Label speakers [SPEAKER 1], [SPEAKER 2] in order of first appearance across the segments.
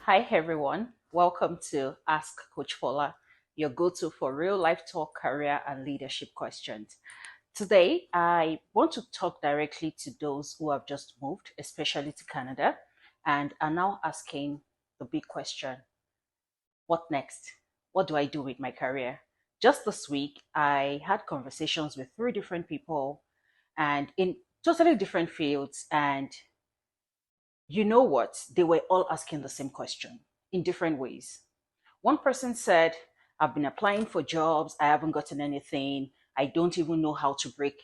[SPEAKER 1] Hi everyone, welcome to Ask Coach Fola, your go-to for real life talk, career and leadership questions. Today, I want to talk directly to those who have just moved, especially to Canada, and are now asking the big question, what next? What do I do with my career? Just this week, I had conversations with three different people and in totally different fields, and you know what? They were all asking the same question in different ways. One person said, I've been applying for jobs, I haven't gotten anything, I don't even know how to break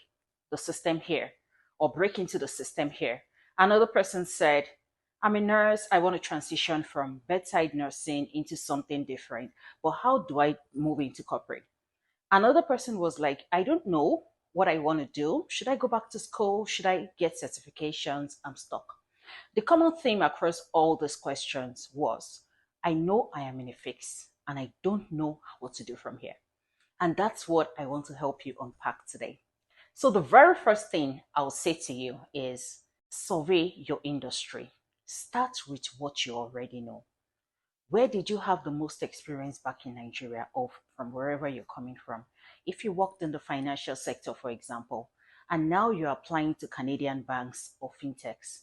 [SPEAKER 1] the system here or break into the system here. Another person said, I'm a nurse, I want to transition from bedside nursing into something different, but how do I move into corporate? Another person was like, I don't know what I want to do. Should I go back to school? Should I get certifications? I'm stuck. The common theme across all these questions was, I know I am in a fix and I don't know what to do from here. And that's what I want to help you unpack today. So, the very first thing I'll say to you is survey your industry. Start with what you already know. Where did you have the most experience back in Nigeria or from wherever you're coming from? If you worked in the financial sector, for example, and now you're applying to Canadian banks or fintechs,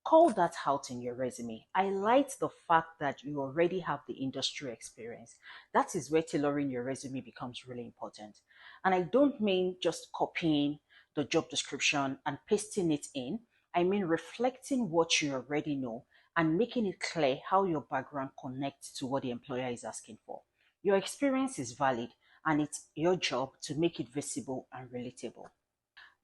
[SPEAKER 1] call that out in your resume. Highlight the fact that you already have the industry experience. That is where tailoring your resume becomes really important. And I don't mean just copying the job description and pasting it in. I mean reflecting what you already know and making it clear how your background connects to what the employer is asking for. Your experience is valid and it's your job to make it visible and relatable.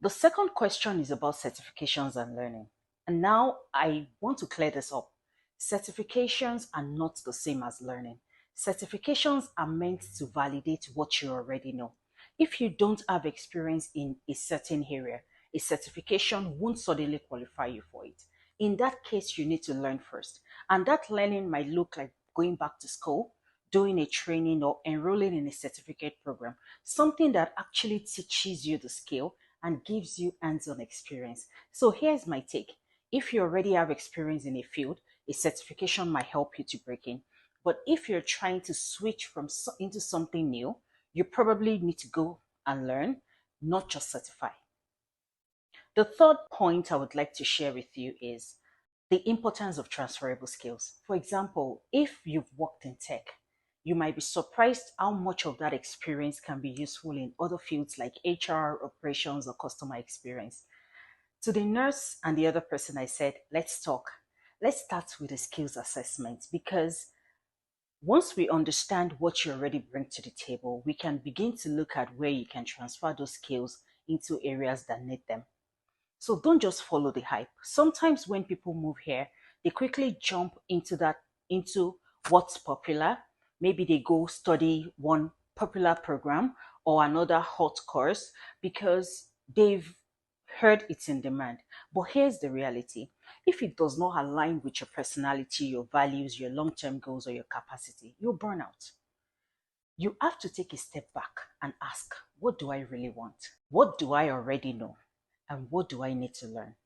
[SPEAKER 1] The second question is about certifications and learning. And now I want to clear this up. Certifications are not the same as learning. Certifications are meant to validate what you already know. If you don't have experience in a certain area, a certification won't suddenly qualify you for it. In that case, you need to learn first. And that learning might look like going back to school, doing a training, or enrolling in a certificate program, something that actually teaches you the skill and gives you hands-on experience. So here's my take. If you already have experience in a field, a certification might help you to break in. But if you're trying to switch into something new, you probably need to go and learn, not just certify. The third point I would like to share with you is the importance of transferable skills. For example, if you've worked in tech, you might be surprised how much of that experience can be useful in other fields like HR, operations, or customer experience. To the nurse and the other person, I said, let's talk. Let's start with the skills assessment because once we understand what you already bring to the table, we can begin to look at where you can transfer those skills into areas that need them. So don't just follow the hype. Sometimes when people move here, they quickly jump into what's popular. Maybe they go study one popular program or another hot course because they've heard it's in demand. But here's the reality. If it does not align with your personality, your values, your long-term goals, or your capacity, you'll burn out. You have to take a step back and ask, what do I really want? What do I already know? And what do I need to learn?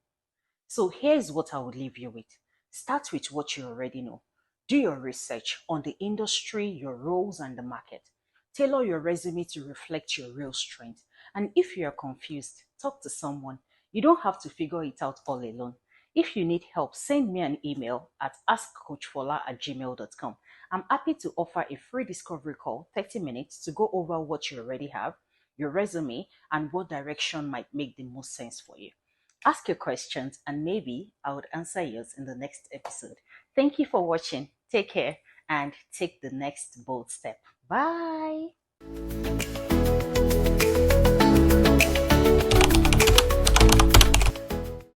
[SPEAKER 1] So here's what I would leave you with. Start with what you already know. Do your research on the industry, your roles, and the market. Tailor your resume to reflect your real strength. And if you are confused, talk to someone. You don't have to figure it out all alone. If you need help, send me an email at askcoachfola@gmail.com. I'm happy to offer a free discovery call, 30 minutes, to go over what you already have, your resume, and what direction might make the most sense for you. Ask your questions and maybe I would answer yours in the next episode. Thank you for watching. Take care and take the next bold step. Bye.